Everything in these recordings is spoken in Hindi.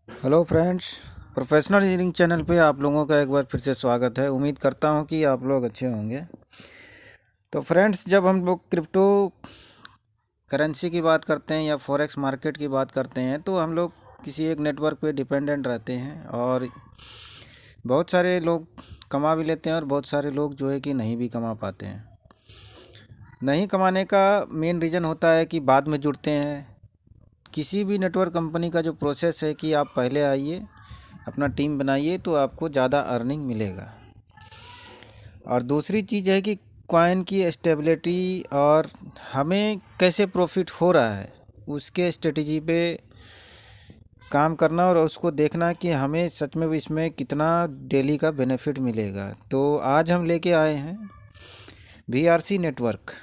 Hello friends, professional engineering channel पे आप लोगों का एक बार फिर से स्वागत है। उम्मीद करता हूँ कि आप लोग अच्छे होंगे। तो फ्रेंड्स, जब हम लोग क्रिप्टो करेंसी की बात करते हैं या फॉरेक्स मार्केट की बात करते हैं तो हम लोग किसी एक नेटवर्क पे डिपेंडेंट रहते हैं और बहुत सारे लोग कमा भी लेते हैं और बहुत सारे लोग जो है कि नहीं भी कमा पाते हैं। नहीं कमाने का मेन रीज़न होता है कि बाद में जुड़ते हैं। किसी भी नेटवर्क कंपनी का जो प्रोसेस है कि आप पहले आइए, अपना टीम बनाइए तो आपको ज़्यादा अर्निंग मिलेगा। और दूसरी चीज़ है कि कॉइन की स्टेबिलिटी और हमें कैसे प्रॉफिट हो रहा है उसके स्ट्रेटजी पे काम करना और उसको देखना कि हमें सच में इसमें कितना डेली का बेनिफिट मिलेगा। तो आज हम लेके आए हैं VRC नेटवर्क।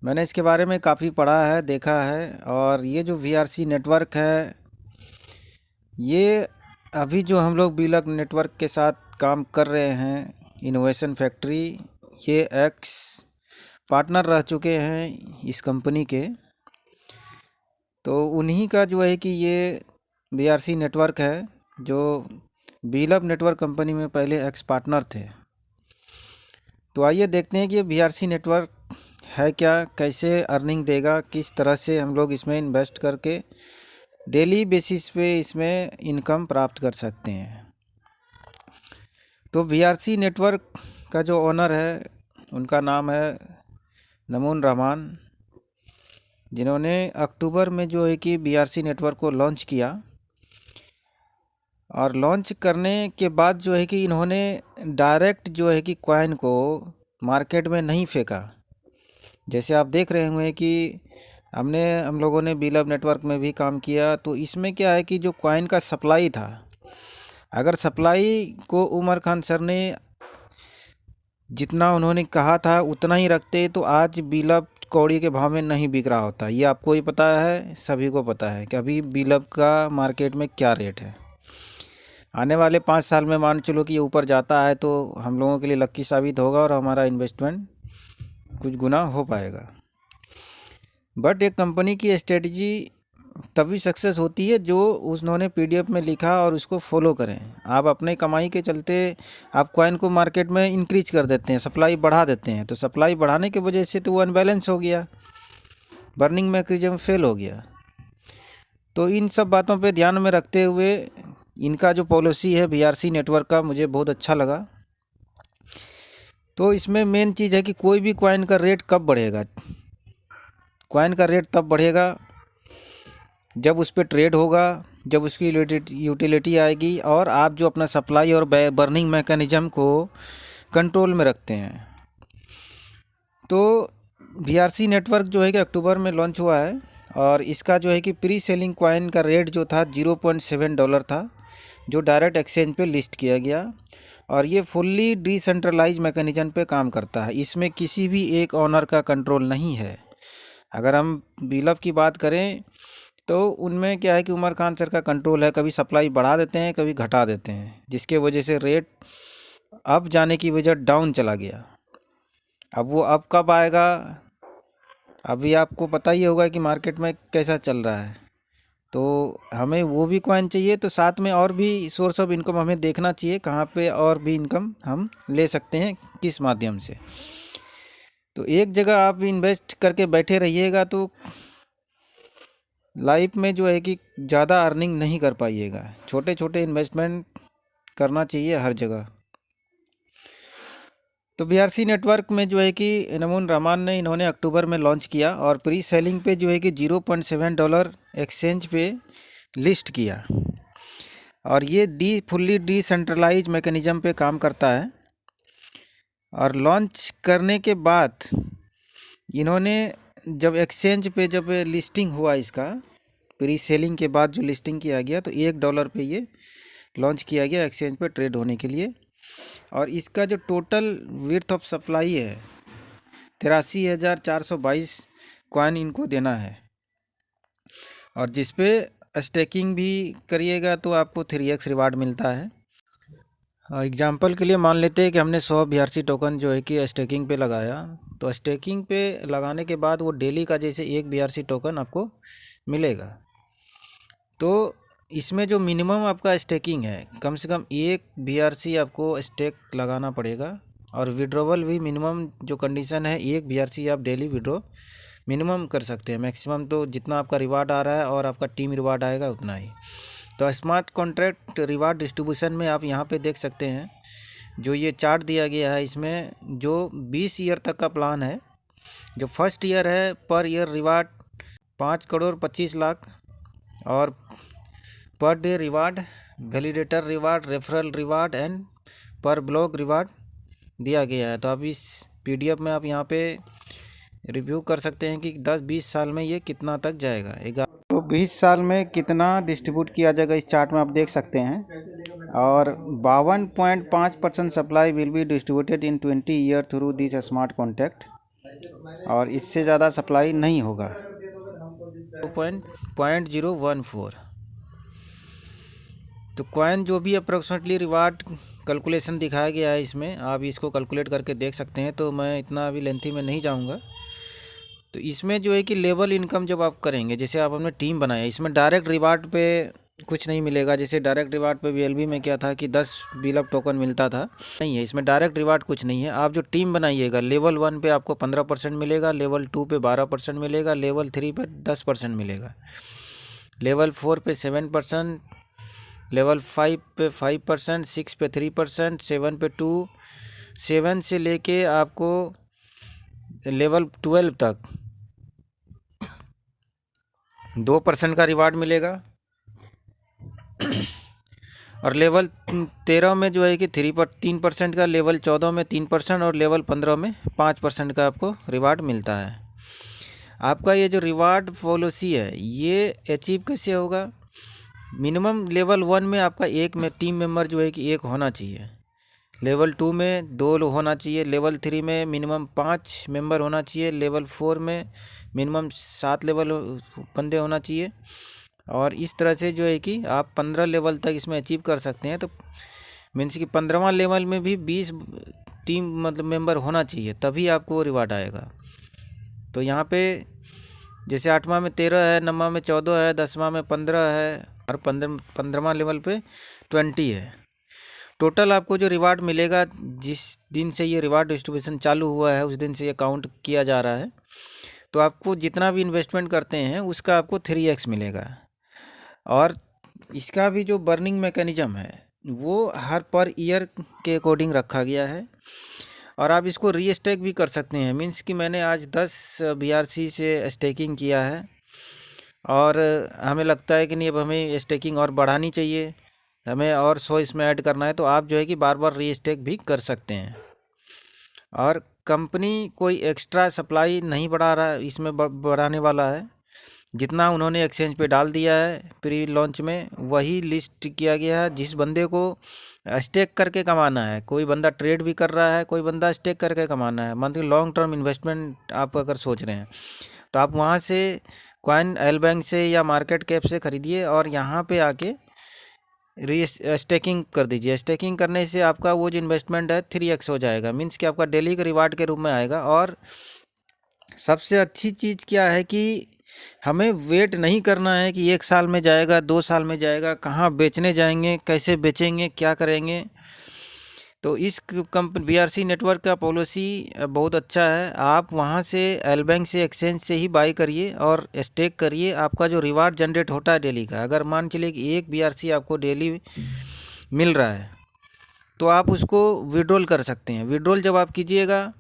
मैंने इसके बारे में काफ़ी पढ़ा है, देखा है। और ये जो VRC नेटवर्क है, ये अभी जो हम लोग बीलक नेटवर्क के साथ काम कर रहे हैं, इनोवेशन फैक्ट्री, ये एक्स पार्टनर रह चुके हैं इस कंपनी के। तो उन्हीं का जो है कि ये VRC नेटवर्क है, जो बीलक नेटवर्क कंपनी में पहले एक्स पार्टनर थे। तो आइए देखते हैं कि ये VRC नेटवर्क है क्या, कैसे अर्निंग देगा, किस तरह से हम लोग इसमें इन्वेस्ट करके डेली बेसिस पे इसमें इनकम प्राप्त कर सकते हैं। तो VRC नेटवर्क का जो ओनर है उनका नाम है नमून रहमान, जिन्होंने अक्टूबर में जो है कि VRC नेटवर्क को लॉन्च किया। और लॉन्च करने के बाद जो है कि इन्होंने डायरेक्ट जो है कि कॉइन को मार्केट में नहीं फेंका। जैसे आप देख रहे होंगे कि हम लोगों ने बीलब नेटवर्क में भी काम किया। तो इसमें क्या है कि जो कॉइन का सप्लाई था, अगर सप्लाई को उमर खान सर ने जितना उन्होंने कहा था उतना ही रखते तो आज बीलब कौड़ी के भाव में नहीं बिक रहा होता। ये आपको ही पता है, सभी को पता है कि अभी बीलब का मार्केट में क्या रेट है। आने वाले 5 साल में मान चलो कि ये ऊपर जाता है तो हम लोगों के लिए लक्की साबित होगा और हमारा इन्वेस्टमेंट कुछ गुना हो पाएगा। बट एक कंपनी की स्ट्रेटजी तभी सक्सेस होती है जो उन्होंने PDF में लिखा और उसको फॉलो करें। आप अपने कमाई के चलते आप कॉइन को मार्केट में इंक्रीज कर देते हैं, सप्लाई बढ़ा देते हैं। तो सप्लाई बढ़ाने की वजह से तो वो अनबैलेंस हो गया, बर्निंग मैकेनिज्म फेल हो गया। तो इन सब बातों पे ध्यान में रखते हुए इनका जो पॉलिसी है VRC नेटवर्क का मुझे बहुत अच्छा लगा। तो इसमें मेन चीज़ है कि कोई भी कॉइन का रेट कब बढ़ेगा। कॉइन का रेट तब बढ़ेगा जब उस पर ट्रेड होगा, जब उसकी यूटिलिटी आएगी और आप जो अपना सप्लाई और बर्निंग मैकेनिज्म को कंट्रोल में रखते हैं। तो VRC नेटवर्क जो है कि अक्टूबर में लॉन्च हुआ है और इसका जो है कि प्री सेलिंग कॉइन का रेट जो था $0.7 था, जो डायरेक्ट एक्सचेंज पे लिस्ट किया गया। और ये फुल्ली डिसेंट्रलाइज मैकेनिज्म पे काम करता है, इसमें किसी भी एक ऑनर का कंट्रोल नहीं है। अगर हम बीलब की बात करें तो उनमें क्या है कि उमर खान सर का कंट्रोल है, कभी सप्लाई बढ़ा देते हैं कभी घटा देते हैं, जिसके वजह से रेट अप जाने की वजह डाउन चला गया। अब वो अप कब आएगा, अभी आपको पता ही होगा कि मार्केट में कैसा चल रहा है। तो हमें वो भी कॉइन चाहिए, तो साथ में और भी सोर्स ऑफ इनकम हमें देखना चाहिए, कहाँ पे और भी इनकम हम ले सकते हैं, किस माध्यम से। तो एक जगह आप इन्वेस्ट करके बैठे रहिएगा तो लाइफ में जो है कि ज़्यादा अर्निंग नहीं कर पाइएगा। छोटे छोटे इन्वेस्टमेंट करना चाहिए हर जगह। तो VRC नेटवर्क में जो है कि नमून रहमान ने इन्होंने अक्टूबर में लॉन्च किया और प्री सेलिंग पे जो है कि $0.7 एक्सचेंज पे लिस्ट किया। और ये फुल्ली डिसेंट्रलाइज मैकेनिज्म पे काम करता है। और लॉन्च करने के बाद इन्होंने जब एक्सचेंज पे जब लिस्टिंग हुआ, इसका प्री सेलिंग के बाद जो लिस्टिंग किया गया, तो $1 पे ये लॉन्च किया गया एक्सचेंज पे ट्रेड होने के लिए। और इसका जो टोटल विड्थ ऑफ सप्लाई है 83,422 कॉइन इनको देना है। और जिस पे स्टेकिंग भी करिएगा तो आपको 3x रिवार्ड मिलता है। एग्जांपल के लिए मान लेते हैं कि हमने 100 VRC टोकन जो है कि स्टेकिंग पे लगाया, तो स्टेकिंग पे लगाने के बाद वो डेली का जैसे 1 VRC टोकन आपको मिलेगा। तो इसमें जो मिनिमम आपका स्टेकिंग है, कम से कम एक बीआरसी आपको स्टेक लगाना पड़ेगा। और विड्रॉवल भी मिनिमम जो कंडीशन है, एक बीआरसी आप डेली विड्रॉ मिनिमम कर सकते हैं। मैक्सिमम तो जितना आपका रिवार्ड आ रहा है और आपका टीम रिवार्ड आएगा उतना ही। तो स्मार्ट कॉन्ट्रैक्ट रिवार्ड डिस्ट्रीब्यूशन में आप यहाँ पे देख सकते हैं, जो ये चार्ट दिया गया है, इसमें जो 20 ईयर तक का प्लान है, जो फर्स्ट ईयर है, पर ईयर रिवार्ड 5,25,00,000 और per day reward, validator reward, referral reward and पर ब्लॉक रिवार्ड दिया गया है। तो आप इस पीडीएफ में आप यहाँ पे रिव्यू कर सकते हैं कि 10-20 साल में ये कितना तक जाएगा। तो 20 साल में कितना डिस्ट्रीब्यूट किया जाएगा इस चार्ट में आप देख सकते हैं। और 52.5% supply will be distributed in 20 year through this smart contract, और इससे ज़्यादा सप्लाई नहीं होगा। 0.014। तो कॉइन जो भी अप्रोक्सीमेटली रिवार्ड कैलकुलेशन दिखाया गया है, इसमें आप इसको कैलकुलेट करके देख सकते हैं। तो मैं इतना अभी लेंथी में नहीं जाऊंगा। तो इसमें जो है कि लेवल इनकम जब आप करेंगे, जैसे आप अपने टीम बनाए, इसमें डायरेक्ट रिवार्ड पे कुछ नहीं मिलेगा। जैसे डायरेक्ट रिवार्ड पे वीएलबी में क्या था कि 10 बिलअप टोकन मिलता था, नहीं है इसमें डायरेक्ट रिवार्ड कुछ नहीं है। आप जो टीम बनाइएगा, लेवल 1 पे आपको 15% मिलेगा, लेवल 2 पे 12% मिलेगा, लेवल 3 पे 10% मिलेगा, लेवल 4 पे 7%, लेवल 5 पे 5%, 6 पे 3%, 7 पे 2, 7 से लेके आपको लेवल 12 तक 2% का रिवार्ड मिलेगा। और लेवल 13 में जो है कि 3% का, लेवल 14 में 3% और लेवल 15 में 5% का आपको रिवार्ड मिलता है। आपका ये जो रिवार्ड पॉलिसी है, ये अचीव कैसे होगा? मिनिमम लेवल 1 में आपका एक में टीम मेंबर जो है कि एक होना चाहिए, लेवल 2 में 2 होना चाहिए, लेवल 3 में मिनिमम 5 मेंबर होना चाहिए, लेवल 4 में मिनिमम 7 लेवल बंदे होना चाहिए। और इस तरह से जो है कि आप 15 लेवल तक इसमें अचीव कर सकते हैं। तो मीन्स कि 15वां लेवल में भी 20 टीम मतलब मेंबर होना चाहिए, तभी आपको रिवार्ड आएगा। तो यहाँ पे जैसे 8वां में 13 है, 9वां में 14 है, 10वां में 15 है और 15वां लेवल पे 20 है। टोटल आपको जो रिवार्ड मिलेगा, जिस दिन से ये रिवार्ड डिस्ट्रीब्यूशन चालू हुआ है उस दिन से ये काउंट किया जा रहा है, तो आपको जितना भी इन्वेस्टमेंट करते हैं उसका आपको 3x मिलेगा। और इसका भी जो बर्निंग मैकेनिज़्म है वो हर पर ईयर के अकॉर्डिंग रखा गया है। और आप इसको रीस्टेक भी कर सकते हैं। मीन्स कि मैंने आज 10 बीआरसी से स्टेकिंग किया है और हमें लगता है कि नहीं, अब हमें स्टेकिंग और बढ़ानी चाहिए, हमें और 100 इसमें ऐड करना है, तो आप जो है कि बार बार रीस्टेक भी कर सकते हैं। और कंपनी कोई एक्स्ट्रा सप्लाई नहीं बढ़ा रहा, इसमें बढ़ाने वाला है। जितना उन्होंने एक्सचेंज पे डाल दिया है प्री लॉन्च में, वही लिस्ट किया गया है। जिस बंदे को स्टेक करके कमाना है, कोई बंदा ट्रेड भी कर रहा है, कोई बंदा स्टेक करके कमाना है, मतलब लॉन्ग टर्म इन्वेस्टमेंट आप अगर सोच रहे हैं, तो आप वहाँ से कॉइन एल बैंक से या मार्केट कैप से ख़रीदिए और यहाँ पे आके स्टेकिंग कर दीजिए। स्टेकिंग करने से आपका वो जो इन्वेस्टमेंट है 3x हो जाएगा। मीन्स कि आपका डेली का रिवार्ड के रूप में आएगा। और सबसे अच्छी चीज़ क्या है कि हमें वेट नहीं करना है कि 1 साल में जाएगा, 2 साल में जाएगा, कहाँ बेचने जाएंगे, कैसे बेचेंगे, क्या करेंगे। तो इस कंपनी बीआरसी नेटवर्क का पॉलिसी बहुत अच्छा है। आप वहाँ से एल बैंक से, एक्सचेंज से ही बाई करिए और स्टेक करिए। आपका जो रिवार्ड जनरेट होता है डेली का, अगर मान चलिए कि एक बीआरसी आपको डेली मिल रहा है, तो आप उसको विड्रॉल कर सकते हैं। विड्रॉल जब आप कीजिएगा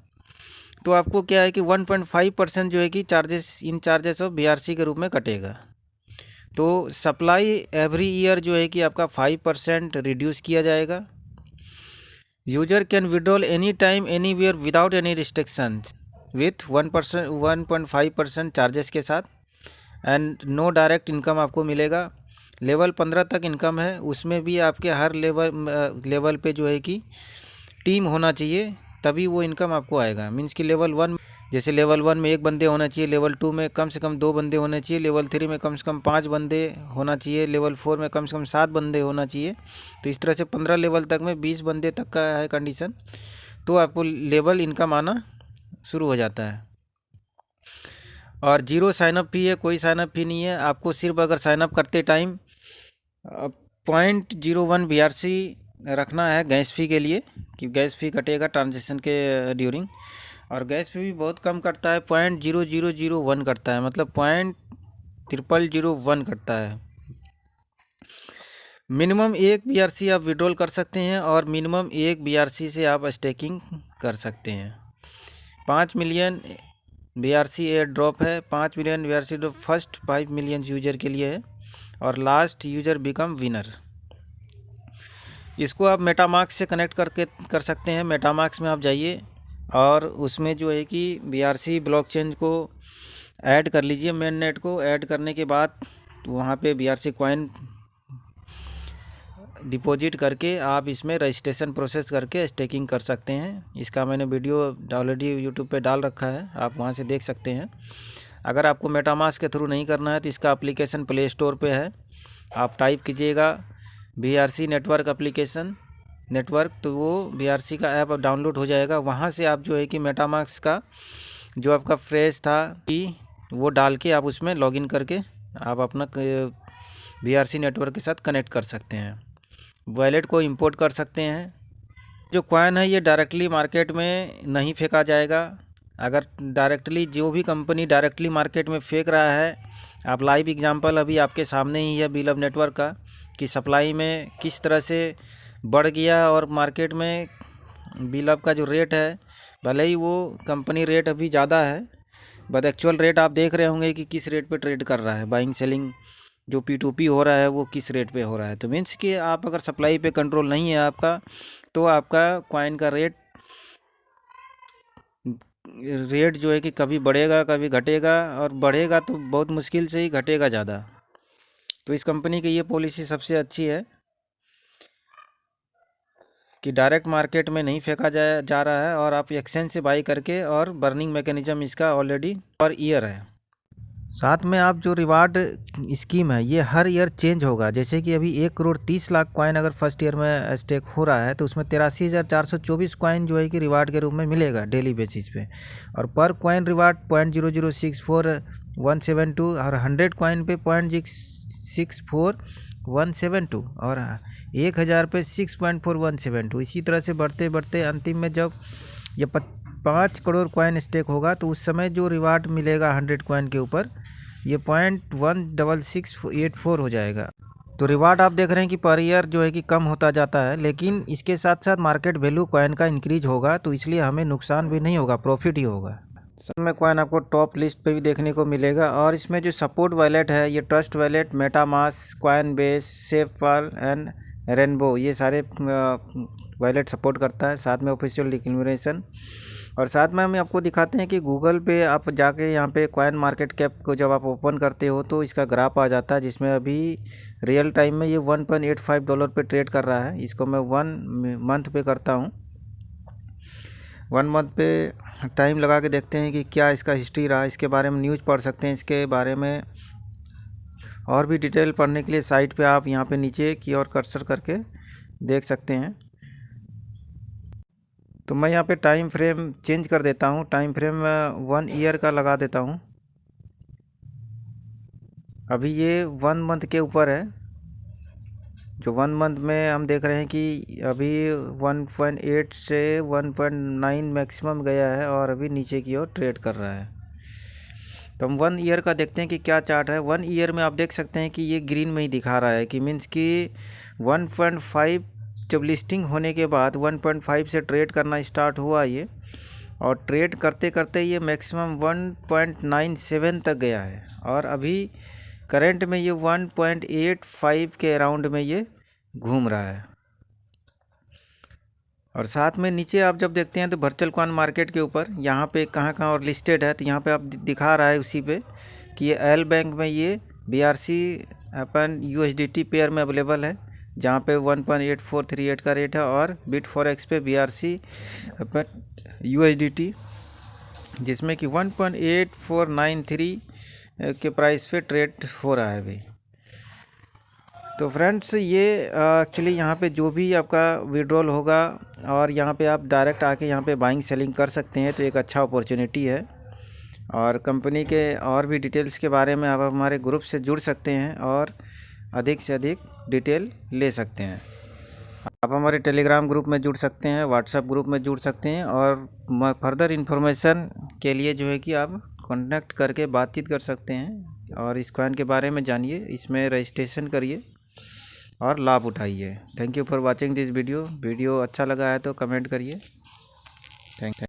तो आपको क्या है कि 1.5% जो है कि चार्जेस ऑफ बीआरसी के रूप में कटेगा। तो सप्लाई एवरी ईयर जो है कि आपका 5% रिड्यूस किया जाएगा। User can withdrawal any time anywhere without any restriction with 1.5% charges के साथ। एंड नो डायरेक्ट इनकम आपको मिलेगा। लेवल 15 तक इनकम है, उसमें भी आपके हर लेवल पे जो है कि टीम होना चाहिए, तभी वो इनकम आपको आएगा। मीन्स कि लेवल 1, जैसे लेवल 1 में 1 बंदे होना चाहिए, लेवल 2 में कम से कम 2 बंदे होने चाहिए, लेवल 3 में कम से कम 5 बंदे होना चाहिए, लेवल 4 में कम से कम 7 बंदे होना चाहिए। तो इस तरह से 15 लेवल तक में 20 बंदे तक का है कंडीशन, तो आपको लेवल इनकम आना शुरू हो जाता है। और जीरो साइनअप फी है, कोई साइनअप फी नहीं है। आपको सिर्फ अगर साइनअप करते टाइम 0.01 BRC रखना है गैस फी के लिए, कि गैस फी कटेगा ट्रांजेक्शन के ड्यूरिंग। और गैस फी भी बहुत कम करता है, 0.0001 करता है, मतलब 0.0001 करता है। मिनिमम 1 BRC आप विड्रॉल कर सकते हैं और मिनिमम 1 BRC से आप स्टेकिंग कर सकते हैं। 5 मिलियन BRC एयर ड्रॉप है। 5 million BRC drop first 5 million user के लिए है और लास्ट यूजर बिकम विनर। इसको आप मेटामास्क से कनेक्ट करके कर सकते हैं। मेटामास्क में आप जाइए और उसमें जो है कि BRC ब्लॉकचेन को ऐड कर लीजिए। मेन नेट को ऐड करने के बाद वहाँ पे BRC कॉइन डिपॉजिट करके आप इसमें रजिस्ट्रेशन प्रोसेस करके स्टेकिंग कर सकते हैं। इसका मैंने वीडियो ऑलरेडी यूट्यूब पे डाल रखा है, आप वहाँ से देख सकते हैं। अगर आपको मेटामास्क के थ्रू नहीं करना है तो इसका एप्लीकेशन प्ले स्टोर पे है, आप टाइप कीजिएगा BRC नेटवर्क एप्लीकेशन नेटवर्क, तो वो BRC का ऐप डाउनलोड हो जाएगा। वहाँ से आप जो है कि मेटामास्क का जो आपका फ्रेश था कि वो डाल के आप उसमें लॉगिन करके आप अपना BRC नेटवर्क के साथ कनेक्ट कर सकते हैं। वॉलेट को इंपोर्ट कर सकते हैं। जो कॉइन है ये डायरेक्टली मार्केट में नहीं फेंका जाएगा। अगर डायरेक्टली जो भी कंपनी डायरेक्टली मार्केट में फेंक रहा है, आप लाइव एग्जांपल अभी आपके सामने ही है बीलव नेटवर्क का, कि सप्लाई में किस तरह से बढ़ गया और मार्केट में बीलव का जो रेट है, भले ही वो कंपनी रेट अभी ज़्यादा है, बट एक्चुअल रेट आप देख रहे होंगे कि किस रेट पे ट्रेड कर रहा है। बाइंग सेलिंग जो P2P हो रहा है वो किस रेट पे हो रहा है। तो मीन्स कि आप अगर सप्लाई पे कंट्रोल नहीं है आपका, तो आपका कॉइन का रेट जो है कि कभी बढ़ेगा कभी घटेगा, और बढ़ेगा तो बहुत मुश्किल से ही घटेगा ज़्यादा। तो इस कंपनी की ये पॉलिसी सबसे अच्छी है कि डायरेक्ट मार्केट में नहीं फेंका जा रहा है, और आप एक्सचेंज से बाई करके, और बर्निंग मैकेनिज्म इसका ऑलरेडी पर ईयर है। साथ में आप जो रिवार्ड स्कीम है ये हर ईयर चेंज होगा। जैसे कि अभी 1,30,00,000 कॉइन अगर फर्स्ट ईयर में स्टेक हो रहा है तो उसमें 83,424 कॉइन जो है कि रिवार्ड के रूप में मिलेगा डेली बेसिस पे, और पर कॉइन रिवार्ड 0.0064172, और 100 कॉइन पे 0.64172, और 1,000 पे 6.4172। इसी तरह से बढ़ते बढ़ते अंतिम में जब ये 5 करोड़ कॉइन स्टेक होगा तो उस समय जो रिवार्ड मिलेगा 100 कॉइन के ऊपर ये 0.16684 हो जाएगा। तो रिवार्ड आप देख रहे हैं कि पर ईयर जो है कि कम होता जाता है, लेकिन इसके साथ साथ मार्केट वैल्यू कॉइन का इंक्रीज होगा, तो इसलिए हमें नुकसान भी नहीं होगा, प्रॉफिट ही होगा। सब में कॉइन आपको टॉप लिस्ट पे भी देखने को मिलेगा। और इसमें जो सपोर्ट वॉलेट है ये Trust Wallet, MetaMask, Coinbase, SafePal and Rainbow, ये सारे वॉलेट सपोर्ट करता है। साथ में ऑफिशियल डिक्लेरेशन, और साथ में हम आपको दिखाते हैं कि गूगल पे आप जाके यहाँ पे कॉइन मार्केट कैप को जब आप ओपन करते हो तो इसका ग्राफ आ जाता है, जिसमें अभी रियल टाइम में ये $1.85 पे ट्रेड कर रहा है। इसको मैं 1 मंथ पे करता हूँ। 1 मंथ पे टाइम लगा के देखते हैं कि क्या इसका हिस्ट्री रहा। इसके बारे में न्यूज़ पढ़ सकते हैं। इसके बारे में और भी डिटेल पढ़ने के लिए साइट पे आप यहाँ पे नीचे की ओर कर्सर करके देख सकते हैं। तो मैं यहाँ पे टाइम फ्रेम चेंज कर देता हूँ। टाइम फ्रेम 1 ईयर का लगा देता हूँ। अभी ये 1 मंथ के ऊपर है। जो 1 मंथ में हम देख रहे हैं कि अभी 1.8 से 1.9 मैक्सिमम गया है, और अभी नीचे की ओर ट्रेड कर रहा है। तो हम 1 ईयर का देखते हैं कि क्या चार्ट है। 1 ईयर में आप देख सकते हैं कि ये ग्रीन में ही दिखा रहा है, कि मीन्स कि 1.5 जब लिस्टिंग होने के बाद 1.5 से ट्रेड करना स्टार्ट हुआ ये, और ट्रेड करते करते ये मैक्सिमम 1.97 तक गया है, और अभी करंट में ये 1.85 के अराउंड में ये घूम रहा है। और साथ में नीचे आप जब देखते हैं तो वर्चुअल कॉइन मार्केट के ऊपर यहाँ पे कहाँ और लिस्टेड है, तो यहाँ पे आप दिखा रहा है उसी पे कि ये एल बैंक में ये BRC अपन USDT पेयर में अवेलेबल है, जहाँ पे 1.8438 का रेट है, और Bitforex पे BRC अपन USDT जिसमें कि 1.8493 के प्राइस पे ट्रेड हो रहा है अभी। तो फ्रेंड्स ये एक्चुअली यहाँ पे जो भी आपका विड्रॉल होगा, और यहाँ पे आप डायरेक्ट आके यहाँ पे बाइंग सेलिंग कर सकते हैं, तो एक अच्छा अपॉर्चुनिटी है। और कंपनी के और भी डिटेल्स के बारे में आप हमारे ग्रुप से जुड़ सकते हैं, और अधिक से अधिक डिटेल ले सकते हैं। आप हमारे टेलीग्राम ग्रुप में जुड़ सकते हैं, व्हाट्सएप ग्रुप में जुड़ सकते हैं, और फर्दर इन्फॉर्मेशन के लिए जो है कि आप कांटेक्ट करके बातचीत कर सकते हैं और इस कॉइन के बारे में जानिए, इसमें रजिस्ट्रेशन करिए और लाभ उठाइए। Thank you for watching this video. Video अच्छा लगा है तो कमेंट करिए। Thank you.